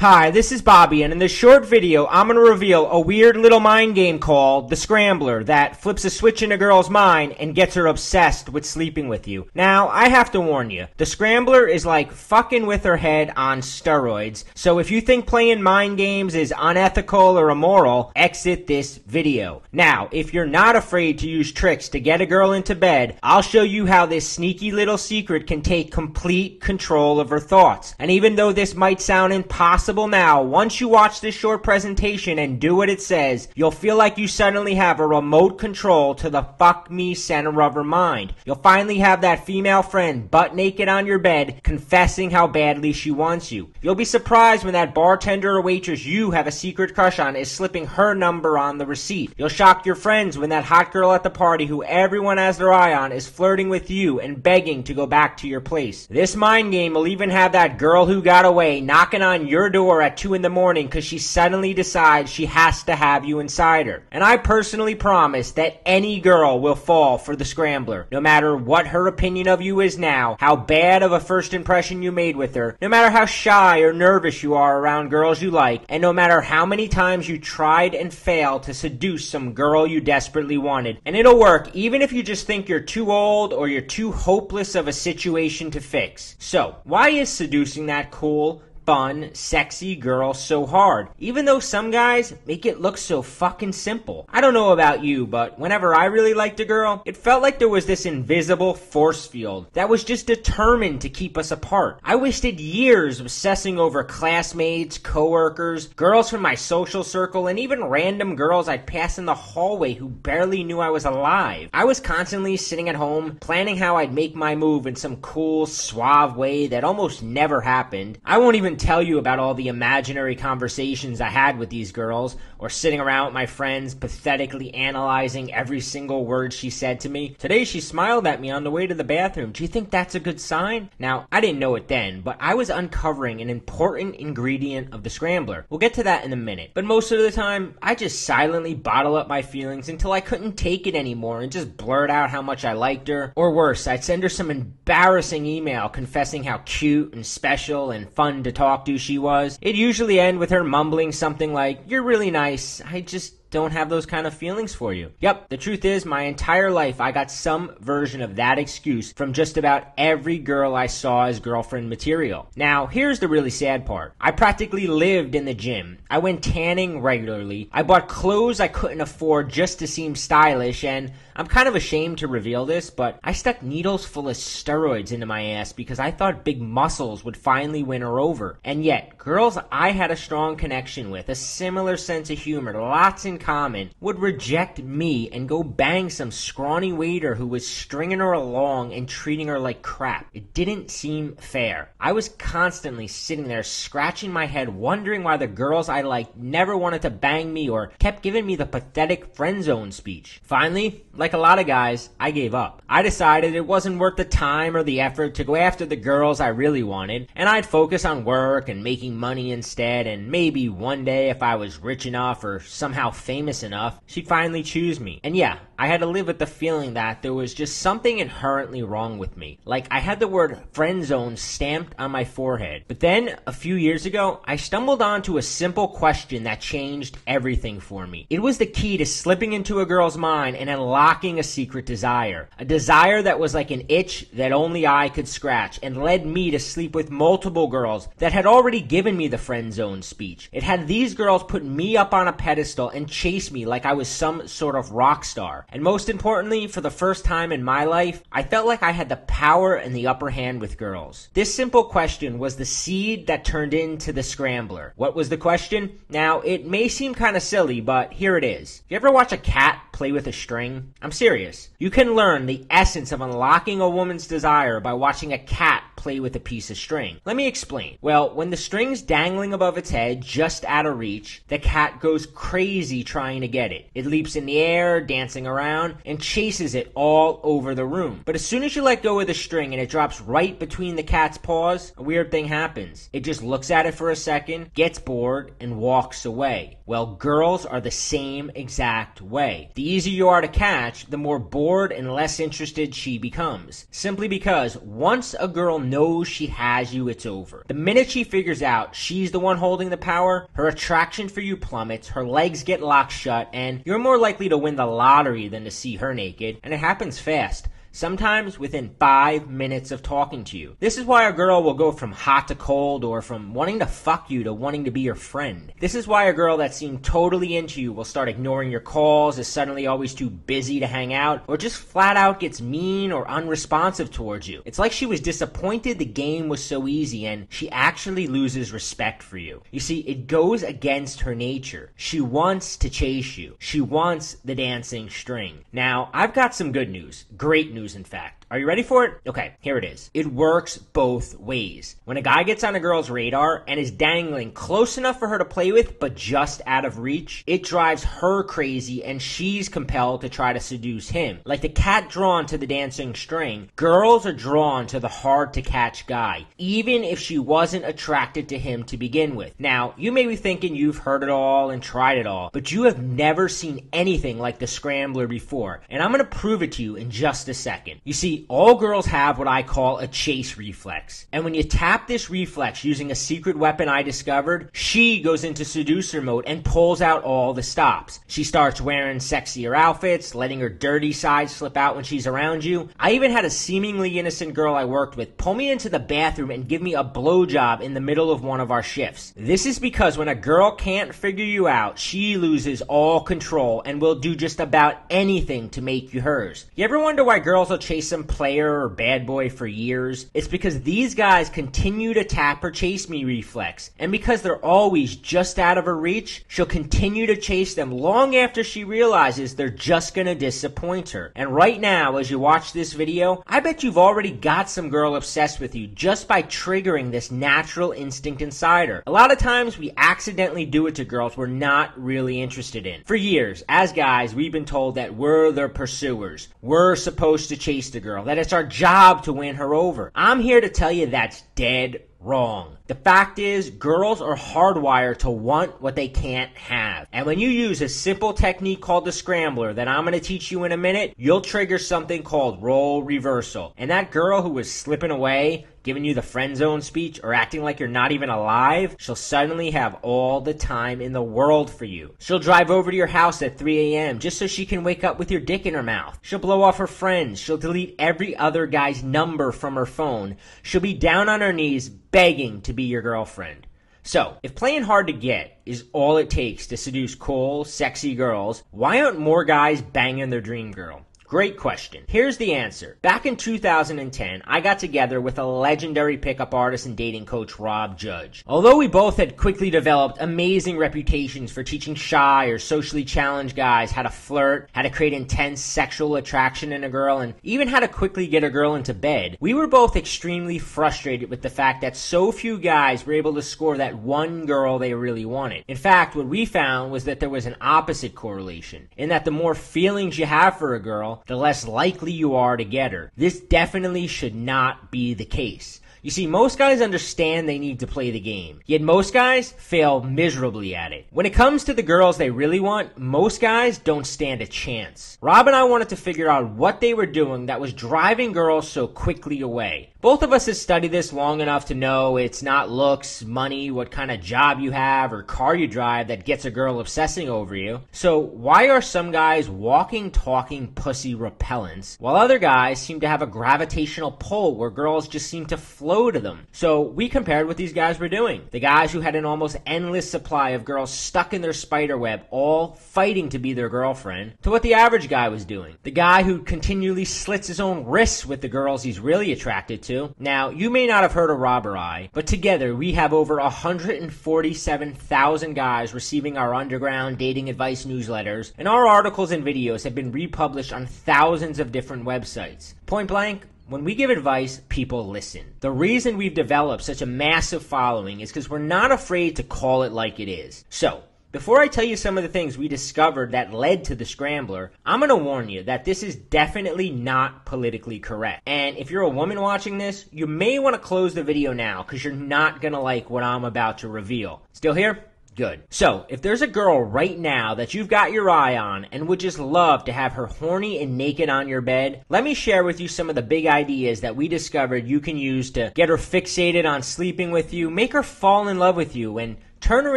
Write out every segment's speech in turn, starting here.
Hi, this is Bobby, and in this short video, I'm going to reveal a weird little mind game called the Scrambler that flips a switch in a girl's mind and gets her obsessed with sleeping with you. Now, I have to warn you, the Scrambler is like fucking with her head on steroids, so if you think playing mind games is unethical or immoral, exit this video. Now, if you're not afraid to use tricks to get a girl into bed, I'll show you how this sneaky little secret can take complete control of her thoughts. And even though this might sound impossible now, once you watch this short presentation and do what it says, you'll feel like you suddenly have a remote control to the fuck me center of her mind. You'll finally have that female friend butt naked on your bed confessing how badly she wants you. You'll be surprised when that bartender or waitress you have a secret crush on is slipping her number on the receipt. You'll shock your friends when that hot girl at the party who everyone has their eye on is flirting with you and begging to go back to your place. This mind game will even have that girl who got away knocking on your door at 2 in the morning because she suddenly decides she has to have you inside her. And I personally promise that any girl will fall for the Scrambler, no matter what her opinion of you is now, how bad of a first impression you made with her, no matter how shy or nervous you are around girls you like, and no matter how many times you tried and failed to seduce some girl you desperately wanted. And it'll work even if you just think you're too old or you're too hopeless of a situation to fix. So, why is seducing that cool, fun, sexy girl so hard, even though some guys make it look so fucking simple? I don't know about you, but whenever I really liked a girl, it felt like there was this invisible force field that was just determined to keep us apart. I wasted years obsessing over classmates, coworkers, girls from my social circle, and even random girls I'd pass in the hallway who barely knew I was alive. I was constantly sitting at home, planning how I'd make my move in some cool, suave way that almost never happened. I won't even tell you about all the imaginary conversations I had with these girls, or sitting around with my friends pathetically analyzing every single word she said to me. Today she smiled at me on the way to the bathroom. Do you think that's a good sign? Now, I didn't know it then, but I was uncovering an important ingredient of the Scrambler. We'll get to that in a minute. But most of the time, I just silently bottle up my feelings until I couldn't take it anymore and just blurt out how much I liked her. Or worse, I'd send her some embarrassing email confessing how cute and special and fun to talk to she was. It'd usually end with her mumbling something like, "You're really nice, I just don't have those kind of feelings for you." Yep, the truth is, my entire life I got some version of that excuse from just about every girl I saw as girlfriend material. Now, here's the really sad part. I practically lived in the gym. I went tanning regularly. I bought clothes I couldn't afford just to seem stylish, and I'm kind of ashamed to reveal this, but I stuck needles full of steroids into my ass because I thought big muscles would finally win her over. And yet, girls I had a strong connection with, a similar sense of humor, lots in common, would reject me and go bang some scrawny waiter who was stringing her along and treating her like crap. It didn't seem fair. I was constantly sitting there scratching my head wondering why the girls I liked never wanted to bang me or kept giving me the pathetic friend zone speech. Finally, like a lot of guys, I gave up. I decided it wasn't worth the time or the effort to go after the girls I really wanted, and I'd focus on work and making money instead, and maybe one day if I was rich enough or somehow famous enough, she'd finally choose me. And yeah, I had to live with the feeling that there was just something inherently wrong with me. Like I had the word friend zone stamped on my forehead. But then, a few years ago, I stumbled onto a simple question that changed everything for me. It was the key to slipping into a girl's mind and unlocking a secret desire. A desire that was like an itch that only I could scratch and led me to sleep with multiple girls that had already given me the friend zone speech. It had these girls put me up on a pedestal and chase me like I was some sort of rock star. And most importantly, for the first time in my life, I felt like I had the power and the upper hand with girls. This simple question was the seed that turned into the Scrambler. What was the question? Now, it may seem kind of silly, but here it is. You ever watch a cat play with a string? I'm serious. You can learn the essence of unlocking a woman's desire by watching a cat play with a piece of string. Let me explain. Well, when the string's dangling above its head, just out of reach, the cat goes crazy trying to get it. It leaps in the air, dancing around, and chases it all over the room. But as soon as you let go of the string and it drops right between the cat's paws, a weird thing happens. It just looks at it for a second, gets bored, and walks away. Well, girls are the same exact way. The easier you are to catch, the more bored and less interested she becomes. Simply because once a girl knows she has you, it's over. The minute she figures out she's the one holding the power, her attraction for you plummets, her legs get locked shut, and you're more likely to win the lottery than to see her naked, and it happens fast. Sometimes within 5 minutes of talking to you. This is why a girl will go from hot to cold, or from wanting to fuck you to wanting to be your friend. This is why a girl that seemed totally into you will start ignoring your calls, is suddenly always too busy to hang out, or just flat out gets mean or unresponsive towards you. It's like she was disappointed the game was so easy, and she actually loses respect for you. You see, it goes against her nature. She wants to chase you. She wants the dancing string. Now, I've got some good news. Great news, in fact. Are you ready for it? Okay, here it is. It works both ways. When a guy gets on a girl's radar and is dangling close enough for her to play with, but just out of reach, it drives her crazy and she's compelled to try to seduce him. Like the cat drawn to the dancing string, girls are drawn to the hard-to-catch guy, even if she wasn't attracted to him to begin with. Now, you may be thinking you've heard it all and tried it all, but you have never seen anything like the Scrambler before, and I'm going to prove it to you in just a second. You see, all girls have what I call a chase reflex. And when you tap this reflex using a secret weapon I discovered, she goes into seducer mode and pulls out all the stops. She starts wearing sexier outfits, letting her dirty side slip out when she's around you. I even had a seemingly innocent girl I worked with pull me into the bathroom and give me a blowjob in the middle of one of our shifts. This is because when a girl can't figure you out, she loses all control and will do just about anything to make you hers. You ever wonder why girls will chase some player or bad boy for years? It's because these guys continue to tap her chase me reflex, and because they're always just out of her reach, she'll continue to chase them long after she realizes they're just gonna disappoint her. And right now, as you watch this video, I bet you've already got some girl obsessed with you just by triggering this natural instinct inside her. A lot of times we accidentally do it to girls we're not really interested in. For years, as guys, we've been told that we're the pursuers. We're supposed to chase the girl, that it's our job to win her over. I'm here to tell you that's dead wrong. The fact is, girls are hardwired to want what they can't have. And when you use a simple technique called the Scrambler that I'm going to teach you in a minute, you'll trigger something called role reversal. And that girl who was slipping away, giving you the friend zone speech, or acting like you're not even alive, she'll suddenly have all the time in the world for you. She'll drive over to your house at 3 a.m. just so she can wake up with your dick in her mouth. She'll blow off her friends. She'll delete every other guy's number from her phone. She'll be down on her knees begging to be your girlfriend. So, if playing hard to get is all it takes to seduce cool, sexy girls, why aren't more guys banging their dream girl? Great question. Here's the answer. Back in 2010, I got together with a legendary pickup artist and dating coach, Rob Judge. Although we both had quickly developed amazing reputations for teaching shy or socially challenged guys how to flirt, how to create intense sexual attraction in a girl, and even how to quickly get a girl into bed, we were both extremely frustrated with the fact that so few guys were able to score that one girl they really wanted. In fact, what we found was that there was an opposite correlation, in that the more feelings you have for a girl, the less likely you are to get her. This definitely should not be the case. You see, most guys understand they need to play the game, yet most guys fail miserably at it. When it comes to the girls they really want, most guys don't stand a chance. Rob and I wanted to figure out what they were doing that was driving girls so quickly away. Both of us have studied this long enough to know it's not looks, money, what kind of job you have, or car you drive that gets a girl obsessing over you. So why are some guys walking, talking pussy repellents, while other guys seem to have a gravitational pull where girls just seem to flow to them? So we compared what these guys were doing. The guys who had an almost endless supply of girls stuck in their spider web, all fighting to be their girlfriend, to what the average guy was doing. The guy who continually slits his own wrists with the girls he's really attracted to. Now, you may not have heard of Rob or I, but together we have over 147,000 guys receiving our underground dating advice newsletters, and our articles and videos have been republished on thousands of different websites. Point blank, when we give advice, people listen. The reason we've developed such a massive following is because we're not afraid to call it like it is. So, before I tell you some of the things we discovered that led to the Scrambler, I'm going to warn you that this is definitely not politically correct. And if you're a woman watching this, you may want to close the video now because you're not going to like what I'm about to reveal. Still here? Good. So, if there's a girl right now that you've got your eye on and would just love to have her horny and naked on your bed, let me share with you some of the big ideas that we discovered you can use to get her fixated on sleeping with you, make her fall in love with you, and turn her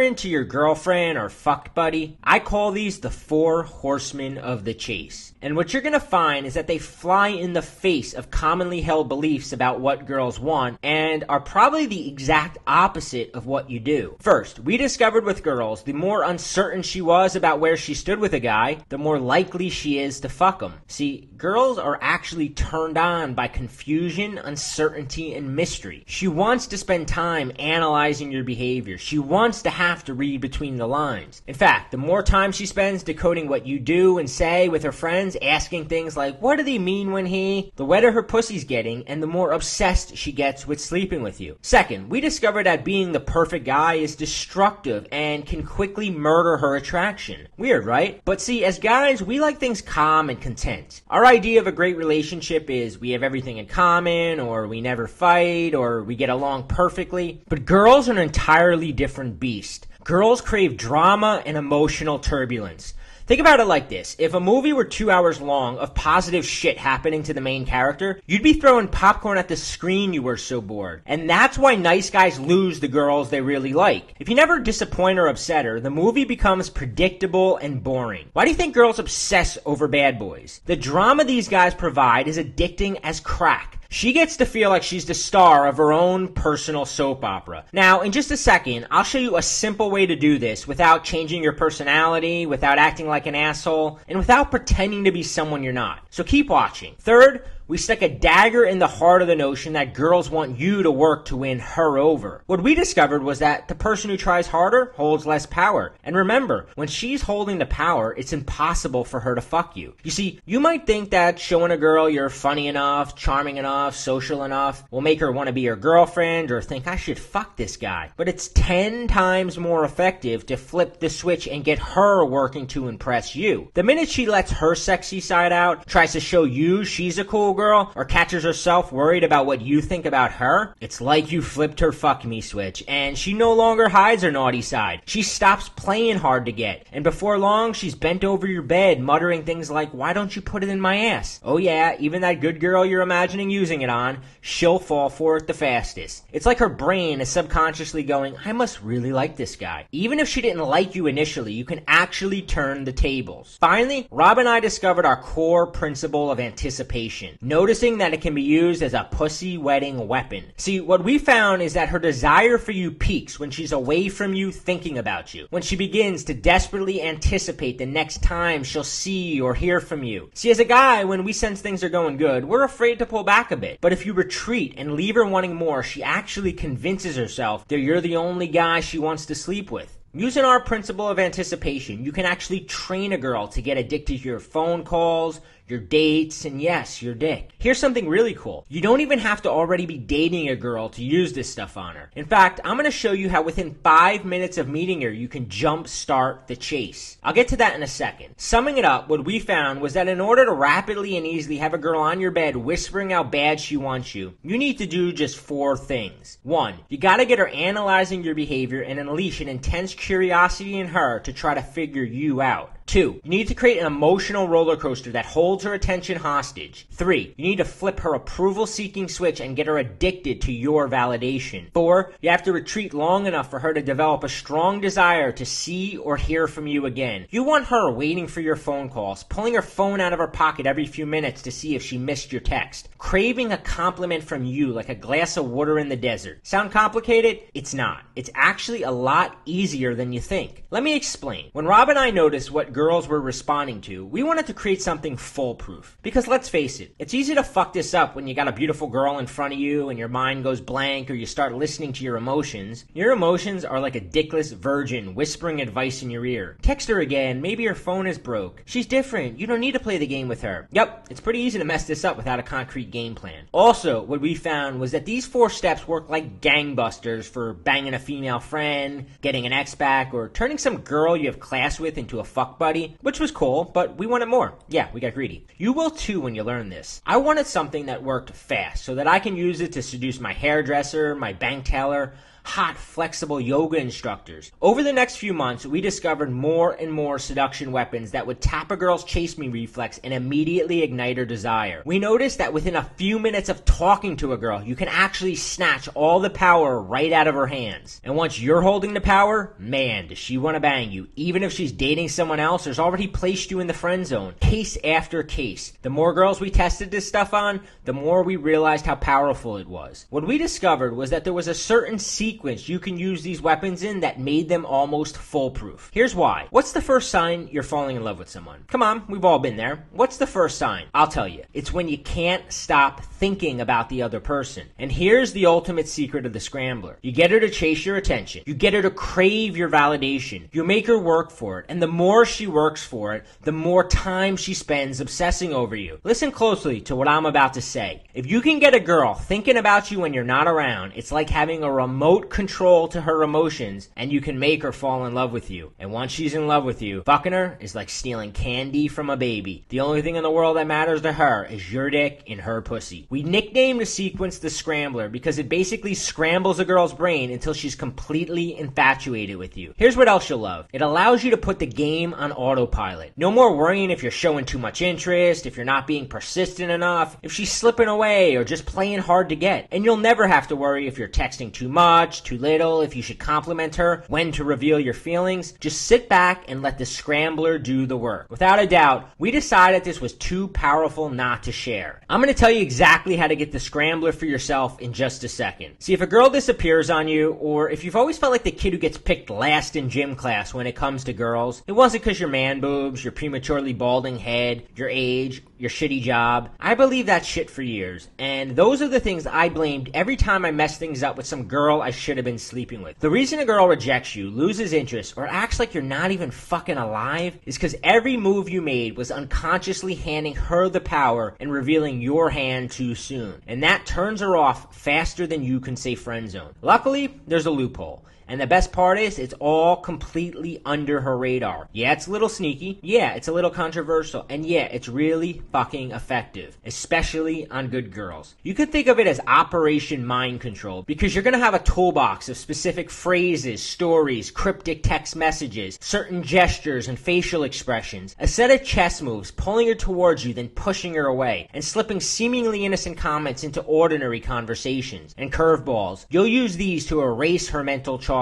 into your girlfriend or fuck buddy. I call these the 4 horsemen of the chase. And what you're going to find is that they fly in the face of commonly held beliefs about what girls want and are probably the exact opposite of what you do. First, we discovered with girls, the more uncertain she was about where she stood with a guy, the more likely she is to fuck him. See, girls are actually turned on by confusion, uncertainty, and mystery. She wants to spend time analyzing your behavior. She wants to have to read between the lines. In fact, the more time she spends decoding what you do and say with her friends, asking things like, what did he mean when he, the wetter her pussy's getting, and the more obsessed she gets with sleeping with you. Second, we discovered that being the perfect guy is destructive and can quickly murder her attraction. Weird, right? But see, as guys, we like things calm and content. Our idea of a great relationship is we have everything in common, or we never fight, or we get along perfectly. But girls are an entirely different beast. Girls crave drama and emotional turbulence. Think about it like this. If a movie were 2 hours long of positive shit happening to the main character, you'd be throwing popcorn at the screen, you were so bored. And that's why nice guys lose the girls they really like. If you never disappoint or upset her, the movie becomes predictable and boring. Why do you think girls obsess over bad boys? The drama these guys provide is addicting as crack. She gets to feel like she's the star of her own personal soap opera. Now, in just a second, I'll show you a simple way to do this without changing your personality, without acting like an asshole, and without pretending to be someone you're not. So keep watching. Third, we stuck a dagger in the heart of the notion that girls want you to work to win her over. What we discovered was that the person who tries harder holds less power. And remember, when she's holding the power, it's impossible for her to fuck you. You see, you might think that showing a girl you're funny enough, charming enough, social enough will make her want to be your girlfriend or think I should fuck this guy. But it's 10 times more effective to flip the switch and get her working to impress you. The minute she lets her sexy side out, tries to show you she's a cool girl, or catches herself worried about what you think about her, it's like you flipped her fuck me switch, and she no longer hides her naughty side. She stops playing hard to get, and before long, she's bent over your bed, muttering things like, why don't you put it in my ass? Oh yeah, even that good girl you're imagining using it on, she'll fall for it the fastest. It's like her brain is subconsciously going, I must really like this guy. Even if she didn't like you initially, you can actually turn the tables. Finally, Rob and I discovered our core principle of anticipation. Noticing that it can be used as a pussy-wetting weapon. See, what we found is that her desire for you peaks when she's away from you thinking about you. When she begins to desperately anticipate the next time she'll see or hear from you. See, as a guy, when we sense things are going good, we're afraid to pull back a bit. But if you retreat and leave her wanting more, she actually convinces herself that you're the only guy she wants to sleep with. Using our principle of anticipation, you can actually train a girl to get addicted to your phone calls, your dates, and yes, your dick. Here's something really cool. You don't even have to already be dating a girl to use this stuff on her. In fact, I'm going to show you how within 5 minutes of meeting her, you can jump start the chase. I'll get to that in a second. Summing it up, what we found was that in order to rapidly and easily have a girl on your bed whispering how bad she wants you, you need to do just 4 things. 1, you got to get her analyzing your behavior and unleash an intense curiosity in her to try to figure you out. 2, you need to create an emotional roller coaster that holds her attention hostage. 3, you need to flip her approval-seeking switch and get her addicted to your validation. 4, you have to retreat long enough for her to develop a strong desire to see or hear from you again. You want her waiting for your phone calls, pulling her phone out of her pocket every few minutes to see if she missed your text, craving a compliment from you like a glass of water in the desert. Sound complicated? It's not. It's actually a lot easier than you think. Let me explain. When Rob and I noticed what girls were responding to, we wanted to create something foolproof. Because let's face it, it's easy to fuck this up when you got a beautiful girl in front of you and your mind goes blank or you start listening to your emotions. Your emotions are like a dickless virgin whispering advice in your ear. Text her again, maybe her phone is broke. She's different, you don't need to play the game with her. Yep, it's pretty easy to mess this up without a concrete game plan. Also, what we found was that these 4 steps work like gangbusters for banging a female friend, getting an ex back, or turning some girl you have class with into a fuck buddy, which was cool, but we wanted more. Yeah, we got greedy. You will too when you learn this. I wanted something that worked fast so that I can use it to seduce my hairdresser, my bank teller, hot, flexible yoga instructors. Over the next few months, we discovered more and more seduction weapons that would tap a girl's chase me reflex and immediately ignite her desire. We noticed that within a few minutes of talking to a girl, you can actually snatch all the power right out of her hands. And once you're holding the power, man, does she want to bang you. Even if she's dating someone else or has already placed you in the friend zone. Case after case. The more girls we tested this stuff on, the more we realized how powerful it was. What we discovered was that there was a certain sequence you can use these weapons in that made them almost foolproof. Here's why. What's the first sign you're falling in love with someone? Come on, we've all been there. What's the first sign? I'll tell you. It's when you can't stop thinking about the other person. And here's the ultimate secret of the Scrambler. You get her to chase your attention. You get her to crave your validation. You make her work for it. And the more she works for it, the more time she spends obsessing over you. Listen closely to what I'm about to say. If you can get a girl thinking about you when you're not around, it's like having a remote control to her emotions, and you can make her fall in love with you. And once she's in love with you, fucking her is like stealing candy from a baby. The only thing in the world that matters to her is your dick in her pussy. We nicknamed the sequence the Scrambler because it basically scrambles a girl's brain until she's completely infatuated with you. Here's what else you'll love. It allows you to put the game on autopilot. No more worrying if you're showing too much interest, if you're not being persistent enough, if she's slipping away or just playing hard to get. And you'll never have to worry if you're texting too much, too little, if you should compliment her, when to reveal your feelings. Just sit back and let the Scrambler do the work. Without a doubt, we decided this was too powerful not to share. I'm going to tell you exactly how to get the Scrambler for yourself in just a second. See, if a girl disappears on you, or if you've always felt like the kid who gets picked last in gym class when it comes to girls, it wasn't because your man boobs, your prematurely balding head, your age, your shitty job. I believe that shit for years, and those are the things I blamed every time I messed things up with some girl I should have been sleeping with. The reason a girl rejects you, loses interest, or acts like you're not even fucking alive is because every move you made was unconsciously handing her the power and revealing your hand too soon. And that turns her off faster than you can say friend zone. Luckily, there's a loophole. And the best part is, it's all completely under her radar. Yeah, it's a little sneaky. Yeah, it's a little controversial. And yeah, it's really fucking effective. Especially on good girls. You could think of it as Operation Mind Control. Because you're going to have a toolbox of specific phrases, stories, cryptic text messages, certain gestures and facial expressions. A set of chess moves, pulling her towards you, then pushing her away. And slipping seemingly innocent comments into ordinary conversations. And curveballs. You'll use these to erase her mental chalkboard.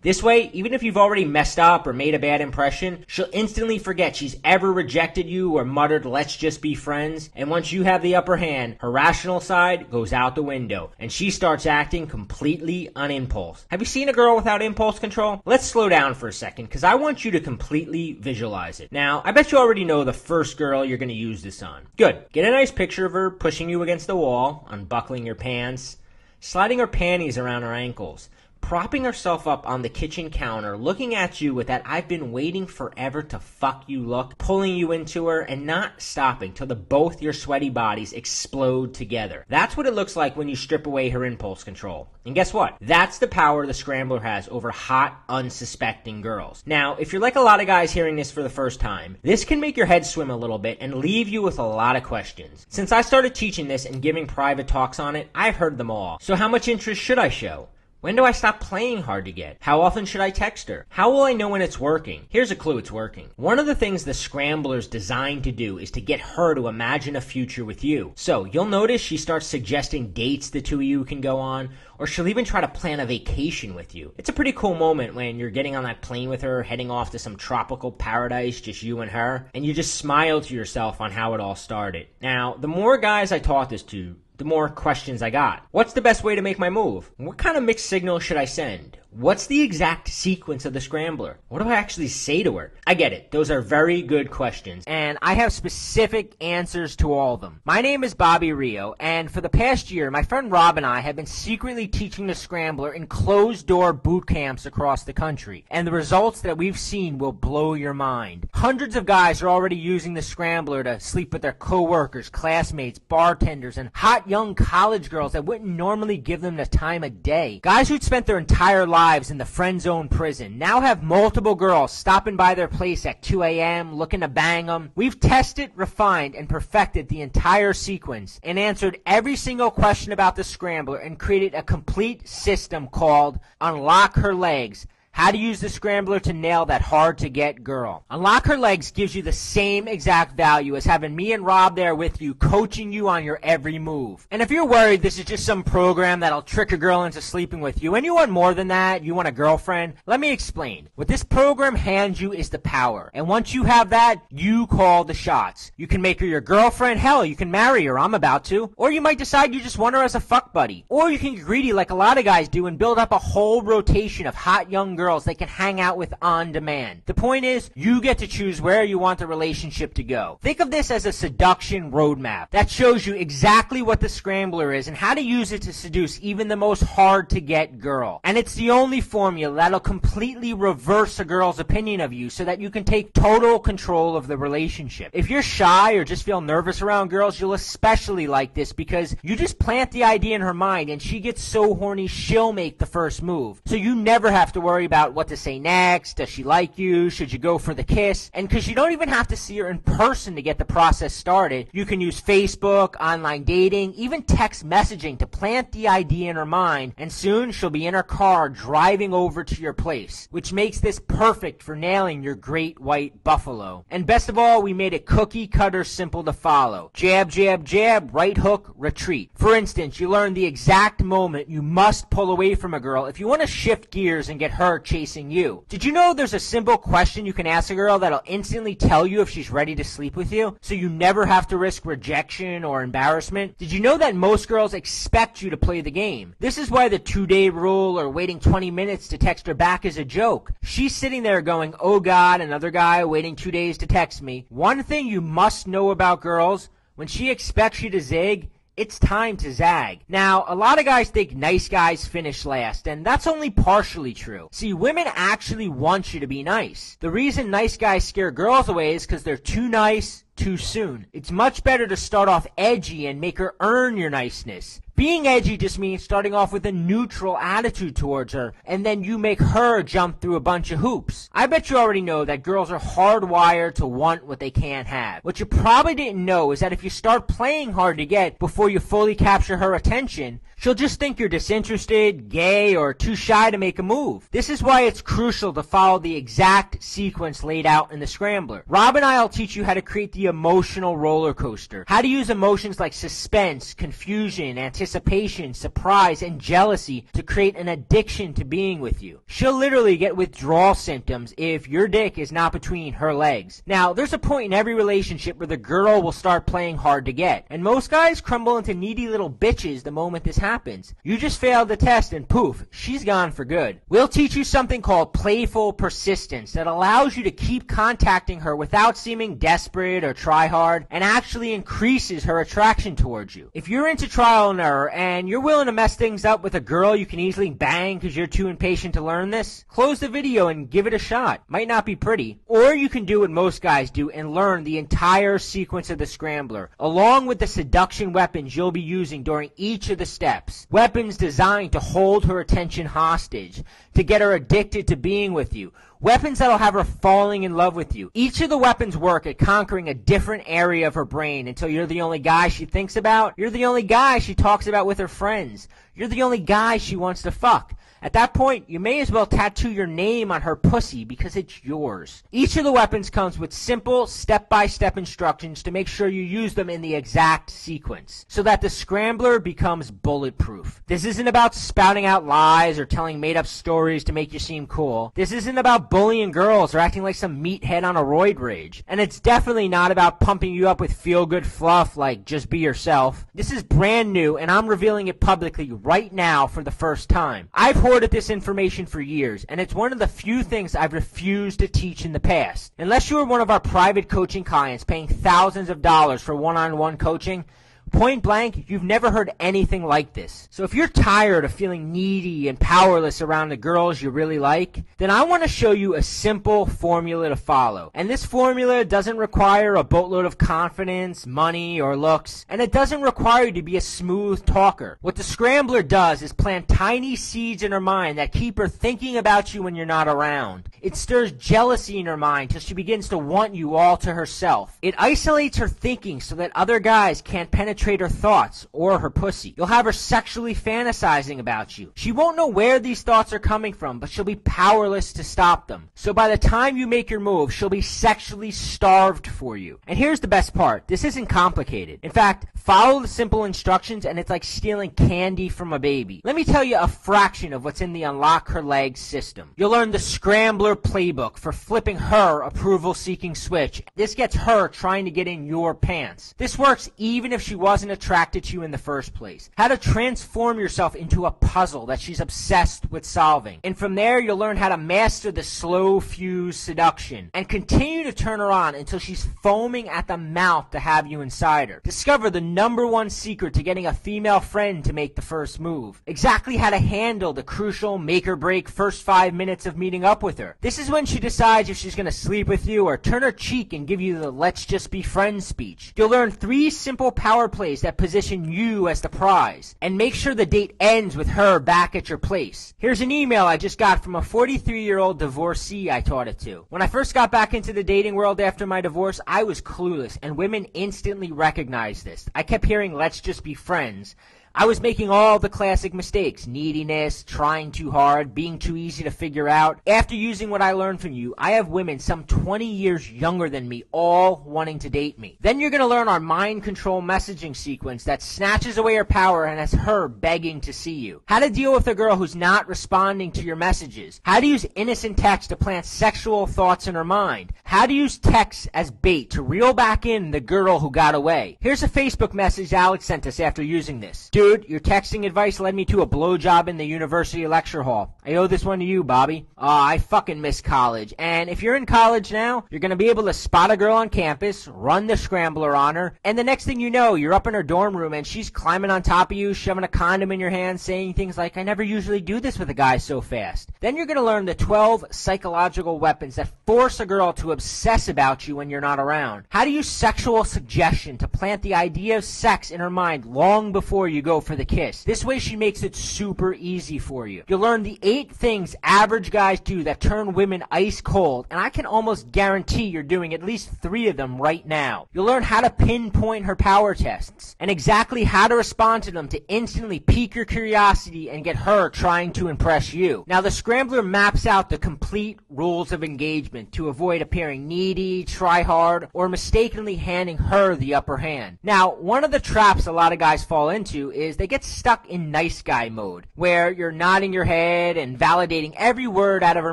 This way, even if you've already messed up or made a bad impression, she'll instantly forget she's ever rejected you or muttered, "Let's just be friends." And once you have the upper hand, her rational side goes out the window, and she starts acting completely on impulse. Have you seen a girl without impulse control? Let's slow down for a second, because I want you to completely visualize it. Now, I bet you already know the first girl you're going to use this on. Good. Get a nice picture of her pushing you against the wall, unbuckling your pants, sliding her panties around her ankles, propping herself up on the kitchen counter, looking at you with that "I've been waiting forever to fuck you" look, pulling you into her and not stopping till both your sweaty bodies explode together. That's what it looks like when you strip away her impulse control. And guess what? That's the power the Scrambler has over hot, unsuspecting girls. Now, if you're like a lot of guys hearing this for the first time, this can make your head swim a little bit and leave you with a lot of questions. Since I started teaching this and giving private talks on it, I've heard them all. So how much interest should I show? When do I stop playing hard to get? How often should I text her? How will I know when it's working? Here's a clue it's working. One of the things the Scrambler's designed to do is to get her to imagine a future with you. So you'll notice she starts suggesting dates the two of you can go on, or she'll even try to plan a vacation with you. It's a pretty cool moment when you're getting on that plane with her, heading off to some tropical paradise, just you and her, and you just smile to yourself on how it all started. Now, the more guys I taught this to, the more questions I got. What's the best way to make my move? What kind of mixed signal should I send? What's the exact sequence of the Scrambler? What do I actually say to her? I get it. Those are very good questions, and I have specific answers to all of them. My name is Bobby Rio, and for the past year, my friend Rob and I have been secretly teaching the Scrambler in closed-door boot camps across the country, and the results that we've seen will blow your mind. Hundreds of guys are already using the Scrambler to sleep with their co-workers, classmates, bartenders, and hot young college girls that wouldn't normally give them the time of day. Guys who'd spent their entire lives lives in the friend zone prison now have multiple girls stopping by their place at 2 a.m. looking to bang them. We've tested, refined, and perfected the entire sequence and answered every single question about the Scrambler and created a complete system called Unlock Her Legs. How to use the Scrambler to nail that hard-to-get girl. Unlock Her Legs gives you the same exact value as having me and Rob there with you, coaching you on your every move. And if you're worried this is just some program that'll trick a girl into sleeping with you, and you want more than that, you want a girlfriend, let me explain. What this program hands you is the power. And once you have that, you call the shots. You can make her your girlfriend, hell, you can marry her, I'm about to. Or you might decide you just want her as a fuck buddy. Or you can get greedy like a lot of guys do and build up a whole rotation of hot young girls they can hang out with on demand. The point is, you get to choose where you want the relationship to go. Think of this as a seduction roadmap that shows you exactly what the Scrambler is and how to use it to seduce even the most hard-to-get girl. And it's the only formula that'll completely reverse a girl's opinion of you so that you can take total control of the relationship. If you're shy or just feel nervous around girls, you'll especially like this because you just plant the idea in her mind and she gets so horny she'll make the first move. So you never have to worry about what to say next. Does she like you? Should you go for the kiss? And because you don't even have to see her in person to get the process started, you can use Facebook, online dating, even text messaging to plant the idea in her mind, and soon she'll be in her car driving over to your place, which makes this perfect for nailing your great white buffalo. And best of all, we made it cookie cutter simple to follow. Jab, jab, jab, right hook, retreat. For instance, you learn the exact moment you must pull away from a girl if you want to shift gears and get her chasing you. Did you know there's a simple question you can ask a girl that'll instantly tell you if she's ready to sleep with you, so you never have to risk rejection or embarrassment? Did you know that most girls expect you to play the game? This is why the 2-day rule or waiting 20 minutes to text her back is a joke. She's sitting there going, oh god, another guy waiting 2 days to text me. One thing you must know about girls, when she expects you to zig, it's time to zag. Now, a lot of guys think nice guys finish last, and that's only partially true. See, women actually want you to be nice. The reason nice guys scare girls away is because they're too nice too soon. It's much better to start off edgy and make her earn your niceness. Being edgy just means starting off with a neutral attitude towards her, and then you make her jump through a bunch of hoops. I bet you already know that girls are hardwired to want what they can't have. What you probably didn't know is that if you start playing hard to get before you fully capture her attention, she'll just think you're disinterested, gay, or too shy to make a move. This is why it's crucial to follow the exact sequence laid out in the Scrambler. Rob and I will teach you how to create the emotional roller coaster, how to use emotions like suspense, confusion, anticipation, surprise, and jealousy to create an addiction to being with you. She'll literally get withdrawal symptoms if your dick is not between her legs. Now, there's a point in every relationship where the girl will start playing hard to get, and most guys crumble into needy little bitches the moment this happens. You just failed the test and poof, she's gone for good. We'll teach you something called playful persistence that allows you to keep contacting her without seeming desperate or try hard, and actually increases her attraction towards you. If you're into trial and error and you're willing to mess things up with a girl you can easily bang because you're too impatient to learn this, close the video and give it a shot. Might not be pretty. Or you can do what most guys do and learn the entire sequence of the Scrambler, along with the seduction weapons you'll be using during each of the steps. Weapons designed to hold her attention hostage, to get her addicted to being with you. Weapons that'll have her falling in love with you. Each of the weapons work at conquering a different area of her brain until you're the only guy she thinks about. You're the only guy she talks about with her friends. You're the only guy she wants to fuck. At that point, you may as well tattoo your name on her pussy because it's yours. Each of the weapons comes with simple, step-by-step instructions to make sure you use them in the exact sequence, so that the Scrambler becomes bulletproof. This isn't about spouting out lies or telling made-up stories to make you seem cool. This isn't about bullying girls or acting like some meathead on a roid rage. And it's definitely not about pumping you up with feel-good fluff like just be yourself. This is brand new, and I'm revealing it publicly right now for the first time. I've hoarded this information for years, and it's one of the few things I've refused to teach in the past. Unless you are one of our private coaching clients paying thousands of dollars for one-on-one coaching, Point blank, you've never heard anything like this. So if you're tired of feeling needy and powerless around the girls you really like, then I want to show you a simple formula to follow. And this formula doesn't require a boatload of confidence, money, or looks, and it doesn't require you to be a smooth talker. What the Scrambler does is plant tiny seeds in her mind that keep her thinking about you when you're not around. It stirs jealousy in her mind till she begins to want you all to herself. It isolates her thinking so that other guys can't penetrate her thoughts or her pussy. You'll have her sexually fantasizing about you. She won't know where these thoughts are coming from, but she'll be powerless to stop them. So by the time you make your move, she'll be sexually starved for you. And here's the best part. This isn't complicated. In fact, follow the simple instructions and it's like stealing candy from a baby. Let me tell you a fraction of what's in the Unlock Her Legs system. You'll learn the Scrambler playbook for flipping her approval-seeking switch. This gets her trying to get in your pants. This works even if she wasn't attracted to you in the first place. How to transform yourself into a puzzle that she's obsessed with solving. And from there, you'll learn how to master the slow fuse seduction and continue to turn her on until she's foaming at the mouth to have you inside her. Discover the #1 secret to getting a female friend to make the first move. Exactly how to handle the crucial make or break first 5 minutes of meeting up with her. This is when she decides if she's going to sleep with you or turn her cheek and give you the let's just be friends speech. You'll learn 3 simple power plays that position you as the prize and make sure the date ends with her back at your place. Here's an email I just got from a 43-year-old divorcee I taught it to. When I first got back into the dating world after my divorce, I was clueless and women instantly recognized this. I kept hearing let's just be friends. I was making all the classic mistakes: neediness, trying too hard, being too easy to figure out. After using what I learned from you, I have women some 20 years younger than me all wanting to date me. Then you're going to learn our mind control messaging sequence that snatches away her power and has her begging to see you. How to deal with a girl who's not responding to your messages. How to use innocent text to plant sexual thoughts in her mind. How to use text as bait to reel back in the girl who got away. Here's a Facebook message Alex sent us after using this. Dude, your texting advice led me to a blowjob in the university lecture hall. I owe this one to you, Bobby. I fucking miss college. And if you're in college now, you're going to be able to spot a girl on campus, run the Scrambler on her, and the next thing you know, you're up in her dorm room and she's climbing on top of you, shoving a condom in your hand, saying things like, I never usually do this with a guy so fast. Then you're going to learn the 12 psychological weapons that force a girl to obsess about you when you're not around. How to use sexual suggestion to plant the idea of sex in her mind long before you go for the kiss. This way she makes it super easy for you. You'll learn the 8 things average guys do that turn women ice cold, and I can almost guarantee you're doing at least 3 of them right now. You'll learn how to pinpoint her power tests and exactly how to respond to them to instantly pique your curiosity and get her trying to impress you. Now the Scrambler maps out the complete rules of engagement to avoid appearing needy, try hard, or mistakenly handing her the upper hand. Now, one of the traps a lot of guys fall into is they get stuck in nice guy mode, where you're nodding your head and validating every word out of her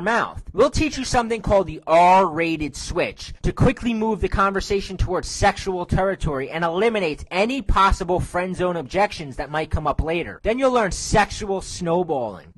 mouth. We'll teach you something called the R-rated switch to quickly move the conversation towards sexual territory and eliminate any possible friend zone objections that might come up later. Then you'll learn sexual snowballing.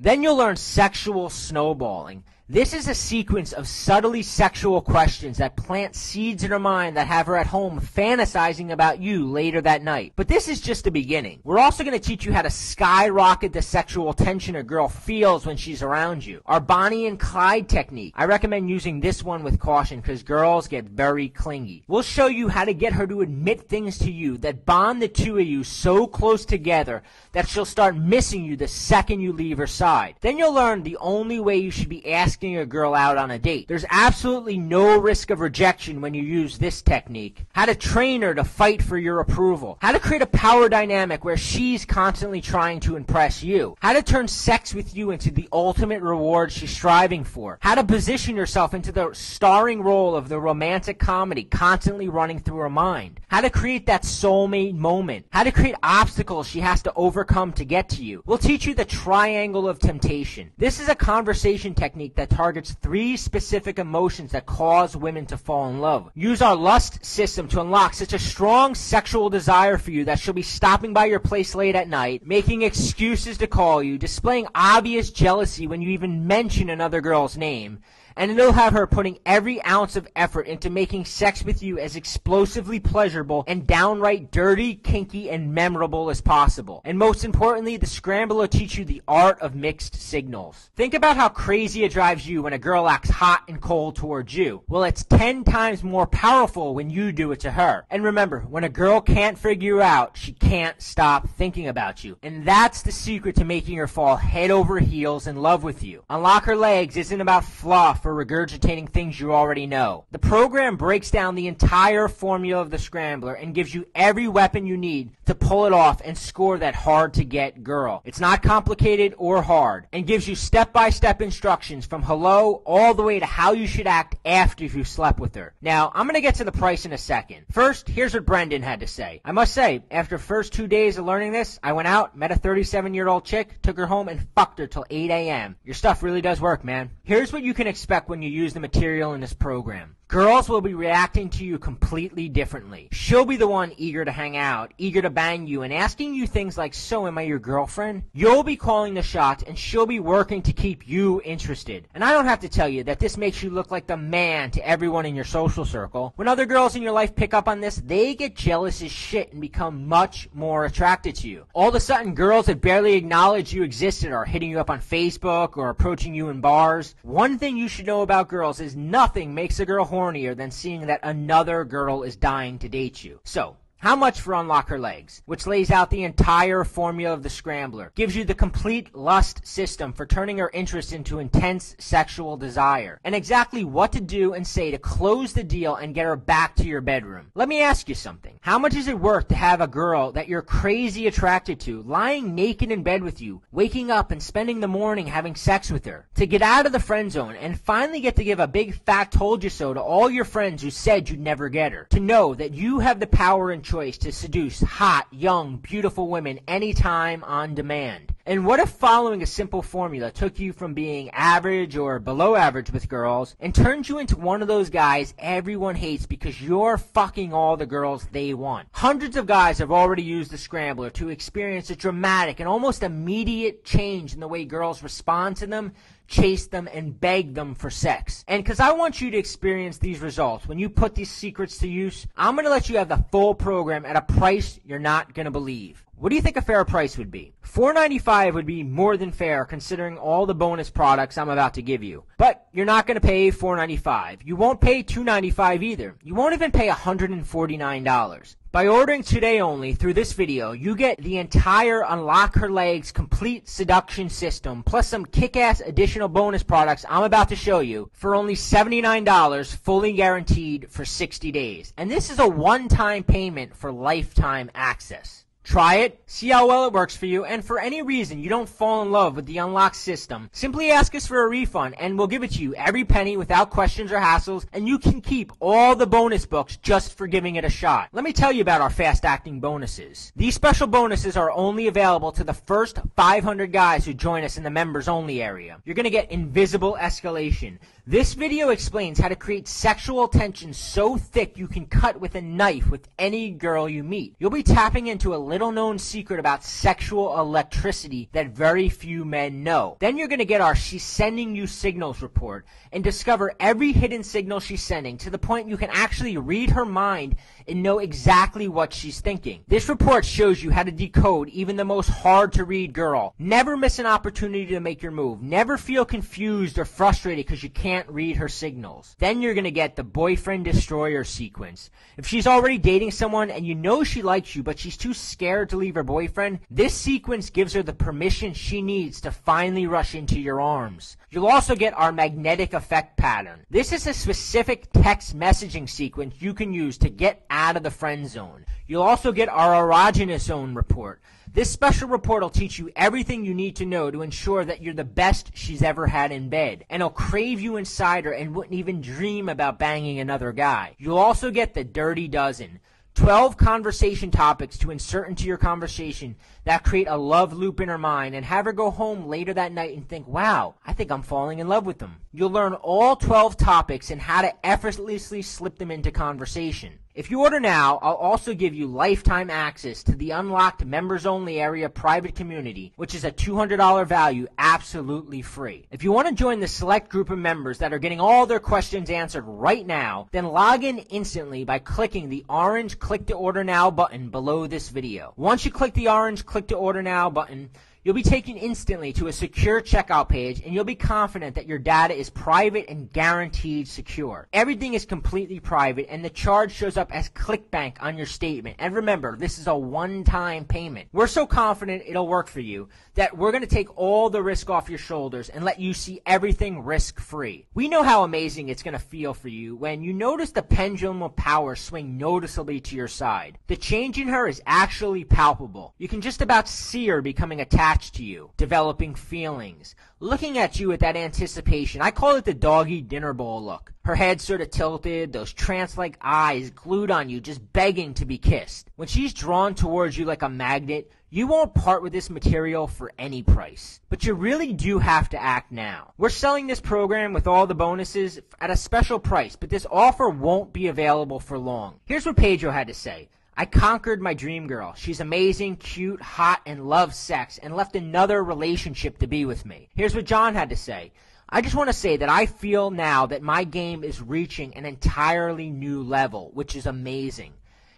This is a sequence of subtly sexual questions that plant seeds in her mind that have her at home fantasizing about you later that night. But this is just the beginning. We're also going to teach you how to skyrocket the sexual tension a girl feels when she's around you. Our Bonnie and Clyde technique. I recommend using this one with caution because girls get very clingy. We'll show you how to get her to admit things to you that bond the two of you so close together that she'll start missing you the second you leave her side. Then you'll learn the only way you should be asking a girl out on a date. There's absolutely no risk of rejection when you use this technique. How to train her to fight for your approval. How to create a power dynamic where she's constantly trying to impress you. How to turn sex with you into the ultimate reward she's striving for. How to position yourself into the starring role of the romantic comedy constantly running through her mind. How to create that soulmate moment. How to create obstacles she has to overcome to get to you. We'll teach you the triangle of temptation. This is a conversation technique that targets 3 specific emotions that cause women to fall in love. Use our lust system to unlock such a strong sexual desire for you that she'll be stopping by your place late at night, making excuses to call you, displaying obvious jealousy when you even mention another girl's name, and it'll have her putting every ounce of effort into making sex with you as explosively pleasurable and downright dirty, kinky, and memorable as possible. And most importantly, the Scrambler will teach you the art of mixed signals. Think about how crazy it drives you when a girl acts hot and cold towards you. Well, it's 10 times more powerful when you do it to her. And remember, when a girl can't figure you out, she can't stop thinking about you. And that's the secret to making her fall head over heels in love with you. Unlock Her Legs isn't about fluff or regurgitating things you already know. The program breaks down the entire formula of the Scrambler and gives you every weapon you need to pull it off and score that hard-to-get girl. It's not complicated or hard, and gives you step-by-step instructions from hello all the way to how you should act after you slept with her. Now, I'm going to get to the price in a second. First, here's what Brendan had to say. I must say, after the first 2 days of learning this, I went out, met a 37-year-old chick, took her home, and fucked her till 8 a.m. Your stuff really does work, man. Here's what you can expect when you use the material in this program. Girls will be reacting to you completely differently. She'll be the one eager to hang out, eager to bang you, and asking you things like, so am I your girlfriend? You'll be calling the shots, and she'll be working to keep you interested. And I don't have to tell you that this makes you look like the man to everyone in your social circle. When other girls in your life pick up on this, they get jealous as shit and become much more attracted to you. All of a sudden, girls that barely acknowledge you existed are hitting you up on Facebook or approaching you in bars. One thing you should know about girls is nothing makes a girl hornier than seeing that another girl is dying to date you. So, how much for Unlock Her Legs, which lays out the entire formula of the Scrambler, gives you the complete lust system for turning her interest into intense sexual desire, and exactly what to do and say to close the deal and get her back to your bedroom. Let me ask you something. How much is it worth to have a girl that you're crazy attracted to lying naked in bed with you, waking up and spending the morning having sex with her, to get out of the friend zone and finally get to give a big fat told you so to all your friends who said you'd never get her, to know that you have the power and choice to seduce hot, young, beautiful women anytime on demand? And what if following a simple formula took you from being average or below average with girls and turned you into one of those guys everyone hates because you're fucking all the girls they want? Hundreds of guys have already used the Scrambler to experience a dramatic and almost immediate change in the way girls respond to them, chase them, and beg them for sex. And because I want you to experience these results when you put these secrets to use, I'm going to let you have the full program at a price you're not going to believe. What do you think a fair price would be? $4.95 would be more than fair considering all the bonus products I'm about to give you. But you're not going to pay $4.95. You won't pay $2.95 either. You won't even pay $149. By ordering today only through this video, you get the entire Unlock Her Legs complete seduction system, plus some kick-ass additional bonus products I'm about to show you for only $79, fully guaranteed for 60 days. And this is a one-time payment for lifetime access. Try it, see how well it works for you, and for any reason you don't fall in love with the Unlock system, simply ask us for a refund and we'll give it to you every penny without questions or hassles, and you can keep all the bonus books just for giving it a shot. Let me tell you about our fast-acting bonuses. These special bonuses are only available to the first 500 guys who join us in the members-only area. You're going to get Invisible Escalation. This video explains how to create sexual tension so thick you can cut with a knife with any girl you meet. You'll be tapping into a little-known secret about sexual electricity that very few men know. Then you're going to get our She's Sending You Signals report and discover every hidden signal she's sending to the point you can actually read her mind and know exactly what she's thinking. This report shows you how to decode even the most hard-to-read girl. Never miss an opportunity to make your move. Never feel confused or frustrated because you can't read her signals. Then you're going to get the Boyfriend Destroyer sequence. If she's already dating someone and you know she likes you but she's too scared to leave her boyfriend, this sequence gives her the permission she needs to finally rush into your arms. You'll also get our magnetic effect pattern. This is a specific text messaging sequence you can use to get out of the friend zone. You'll also get our Erogenous Zone report. This special report will teach you everything you need to know to ensure that you're the best she's ever had in bed, and it'll crave you inside her and wouldn't even dream about banging another guy. You'll also get the Dirty Dozen. 12 conversation topics to insert into your conversation that create a love loop in her mind and have her go home later that night and think, wow, I think I'm falling in love with them. You'll learn all 12 topics and how to effortlessly slip them into conversation. If you order now, I'll also give you lifetime access to the unlocked members-only area private community, which is a $200 value absolutely free. If you want to join the select group of members that are getting all their questions answered right now, then log in instantly by clicking the orange Click to Order Now button below this video. Once you click the orange Click to Order Now button, you'll be taken instantly to a secure checkout page, and you'll be confident that your data is private and guaranteed secure. Everything is completely private, and the charge shows up as ClickBank on your statement. And remember, this is a one-time payment. We're so confident it'll work for you that we're going to take all the risk off your shoulders and let you see everything risk-free. We know how amazing it's going to feel for you when you notice the pendulum of power swing noticeably to your side. The change in her is actually palpable. You can just about see her becoming attached to you, developing feelings, looking at you with that anticipation. I call it the doggy dinner bowl look. Her head sort of tilted, those trance-like eyes glued on you, just begging to be kissed. When she's drawn towards you like a magnet, you won't part with this material for any price. But you really do have to act now. We're selling this program with all the bonuses at a special price, but this offer won't be available for long. Here's what Pedro had to say. I conquered my dream girl. She's amazing, cute, hot, and loves sex, and left another relationship to be with me. Here's what John had to say. I just want to say that I feel now that my game is reaching an entirely new level, which is amazing.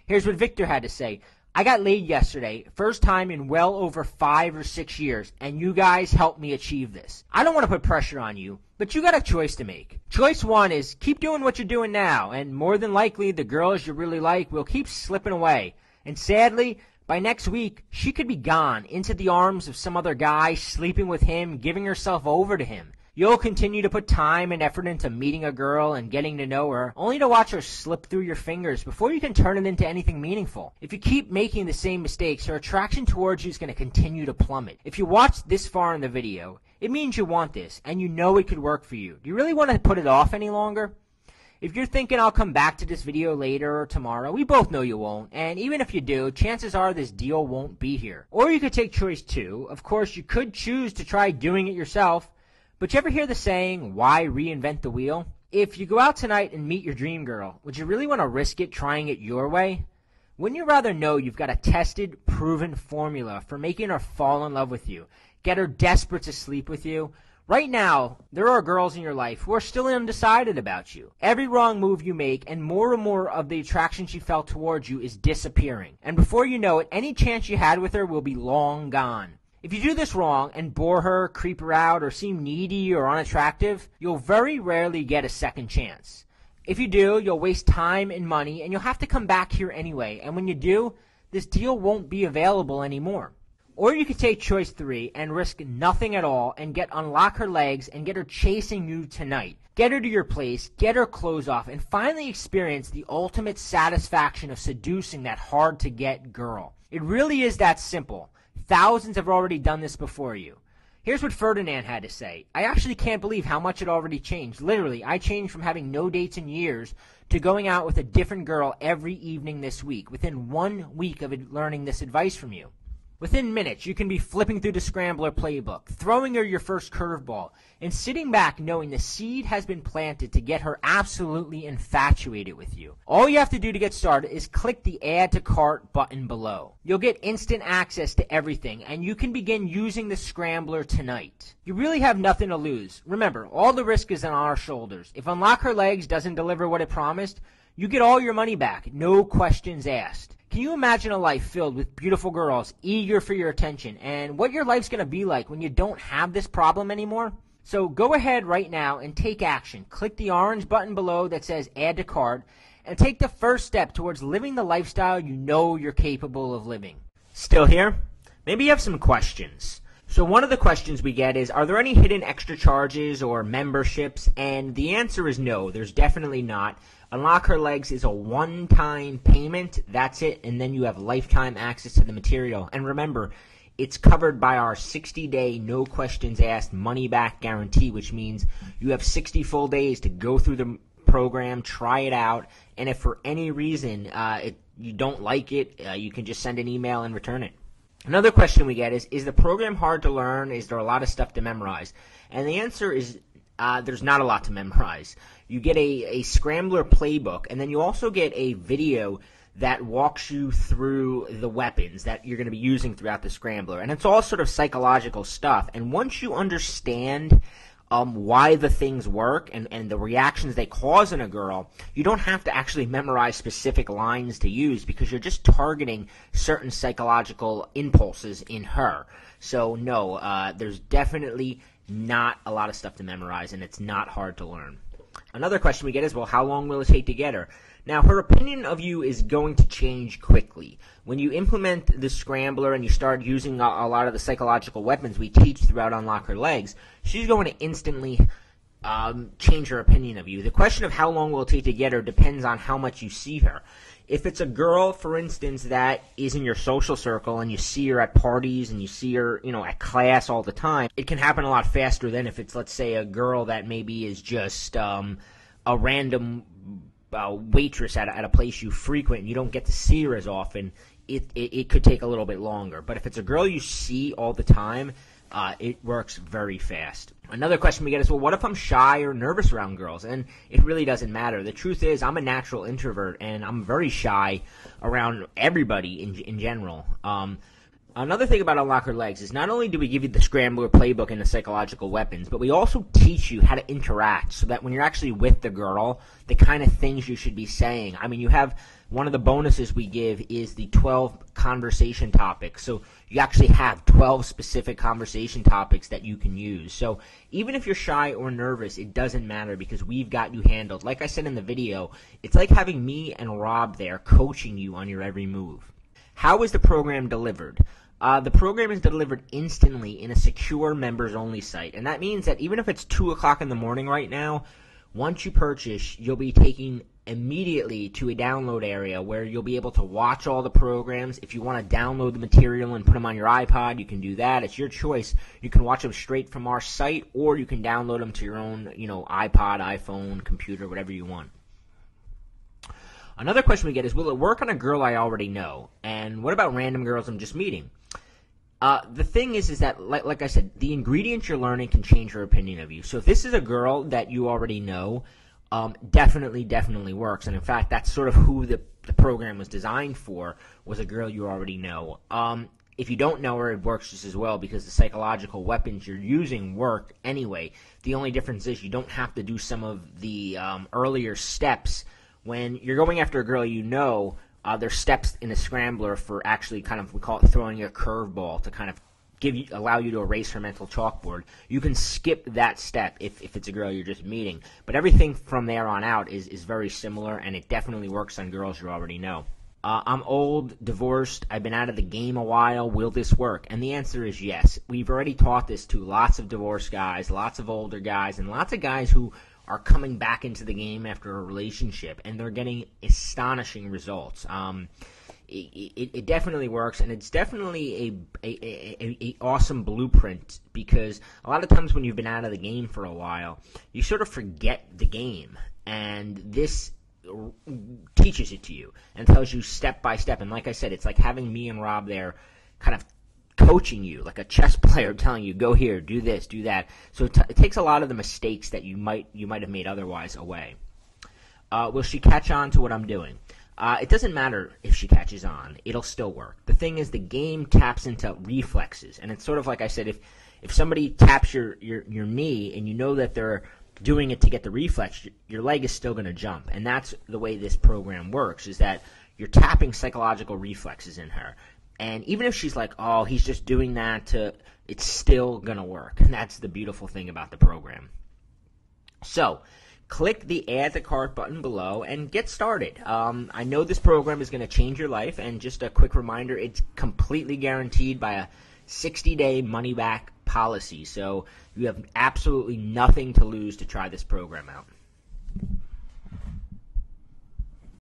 Here's what Victor had to say. I got laid yesterday, first time in well over 5 or 6 years, and you guys helped me achieve this. I don't want to put pressure on you, but you got a choice to make. Choice 1 is keep doing what you're doing now, and more than likely the girls you really like will keep slipping away. And sadly, by next week, she could be gone into the arms of some other guy, sleeping with him, giving herself over to him. You'll continue to put time and effort into meeting a girl and getting to know her, only to watch her slip through your fingers before you can turn it into anything meaningful. If you keep making the same mistakes, her attraction towards you is going to continue to plummet. If you watched this far in the video, it means you want this, and you know it could work for you. Do you really want to put it off any longer? If you're thinking I'll come back to this video later or tomorrow, we both know you won't, and even if you do, chances are this deal won't be here. Or you could take choice 2. Of course, you could choose to try doing it yourself. But you ever hear the saying, why reinvent the wheel? If you go out tonight and meet your dream girl, would you really want to risk it trying it your way? Wouldn't you rather know you've got a tested, proven formula for making her fall in love with you, get her desperate to sleep with you? Right now, there are girls in your life who are still undecided about you. Every wrong move you make and more of the attraction she felt towards you is disappearing. And before you know it, any chance you had with her will be long gone. If you do this wrong and bore her, creep her out, or seem needy or unattractive, you'll very rarely get a second chance. If you do, you'll waste time and money, and you'll have to come back here anyway. And when you do, this deal won't be available anymore. Or you could take choice 3 and risk nothing at all and unlock her legs and get her chasing you tonight. Get her to your place, get her clothes off, and finally experience the ultimate satisfaction of seducing that hard-to-get girl. It really is that simple. Thousands have already done this before you. Here's what Ferdinand had to say. I actually can't believe how much it already changed. Literally, I changed from having no dates in years to going out with a different girl every evening this week, within 1 week of learning this advice from you. Within minutes, you can be flipping through the Scrambler playbook, throwing her your first curveball, and sitting back knowing the seed has been planted to get her absolutely infatuated with you. All you have to do to get started is click the Add to Cart button below. You'll get instant access to everything, and you can begin using the Scrambler tonight. You really have nothing to lose. Remember, all the risk is on our shoulders. If Unlock Her Legs doesn't deliver what it promised, you get all your money back, no questions asked. Can you imagine a life filled with beautiful girls eager for your attention, and what your life's going to be like when you don't have this problem anymore? So go ahead right now and take action. Click the orange button below that says Add to Cart and take the first step towards living the lifestyle you know you're capable of living. Still here? Maybe you have some questions. So one of the questions we get is, are there any hidden extra charges or memberships? And the answer is no, there's definitely not. Unlock Her Legs is a one-time payment, that's it, and then you have lifetime access to the material. And remember, it's covered by our 60-day, no questions asked, money-back guarantee, which means you have 60 full days to go through the program, try it out, and if for any reason you don't like it, you can just send an email and return it. Another question we get is the program hard to learn? Is there a lot of stuff to memorize? And the answer is there's not a lot to memorize. You get a Scrambler playbook, and then you also get a video that walks you through the weapons that you're going to be using throughout the Scrambler. And it's all sort of psychological stuff. And once you understand why the things work and the reactions they cause in a girl, you don't have to actually memorize specific lines to use because you're just targeting certain psychological impulses in her. So no, there's definitely not a lot of stuff to memorize, and it's not hard to learn. Another question we get is, well, how long will it take to get her? Now, her opinion of you is going to change quickly. When you implement the Scrambler and you start using a lot of the psychological weapons we teach throughout Unlock Her Legs, she's going to instantly change her opinion of you. The question of how long will it take to get her depends on how much you see her. If it's a girl, for instance, that is in your social circle and you see her at parties and you see her, at class all the time, it can happen a lot faster than if it's, let's say, a girl that maybe is just a random waitress at a place you frequent and you don't get to see her as often. It could take a little bit longer. But if it's a girl you see all the time, it works very fast. Another question we get is, well, what if I'm shy or nervous around girls? And it really doesn't matter. The truth is, I'm a natural introvert, and I'm very shy around everybody in general. Another thing about Unlock Her Legs is not only do we give you the Scrambler playbook and the psychological weapons, but we also teach you how to interact so that when you're actually with the girl, the kind of things you should be saying. I mean, you have one of the bonuses we give is the 12 conversation topics. So you actually have 12 specific conversation topics that you can use. So even if you're shy or nervous, it doesn't matter because we've got you handled. Like I said in the video, it's like having me and Rob there coaching you on your every move. How is the program delivered? The program is delivered instantly in a secure members-only site, and that means that even if it's 2 o'clock in the morning right now, once you purchase, you'll be taken immediately to a download area where you'll be able to watch all the programs. If you want to download the material and put them on your iPod, you can do that. It's your choice. You can watch them straight from our site, or you can download them to your own, iPod, iPhone, computer, whatever you want. Another question we get is, will it work on a girl I already know? And what about random girls I'm just meeting? The thing is that, like I said, the ingredients you're learning can change her opinion of you. So if this is a girl that you already know, definitely works. And in fact, that's sort of who the program was designed for, was a girl you already know. If you don't know her, it works just as well because the psychological weapons you're using work anyway. The only difference is you don't have to do some of the earlier steps. When you're going after a girl you know, there's steps in a Scrambler for actually kind of, we call it throwing a curveball to kind of allow you to erase her mental chalkboard. You can skip that step if it's a girl you're just meeting. But everything from there on out is very similar, and it definitely works on girls you already know. I'm old, divorced, I've been out of the game a while, will this work? And the answer is yes. We've already taught this to lots of divorced guys, lots of older guys, and lots of guys who are coming back into the game after a relationship, and they're getting astonishing results. It definitely works, and it's definitely a awesome blueprint because a lot of times when you've been out of the game for a while, you sort of forget the game, and this teaches it to you and tells you step by step. And like I said, it's like having me and Rob there kind of coaching you, like a chess player telling you, go here, do this, do that. So it takes a lot of the mistakes that you might have made otherwise away. Will she catch on to what I'm doing? It doesn't matter if she catches on. It'll still work. The thing is, the game taps into reflexes. And it's sort of like I said, if somebody taps your knee and you know that they're doing it to get the reflex, your leg is still going to jump. And that's the way this program works, is that you're tapping psychological reflexes in her. And even if she's like, oh, he's just doing that it's still going to work. And that's the beautiful thing about the program. So click the Add to Cart button below and get started. I know this program is going to change your life, and just a quick reminder, it's completely guaranteed by a 60-day money-back policy. So you have absolutely nothing to lose to try this program out.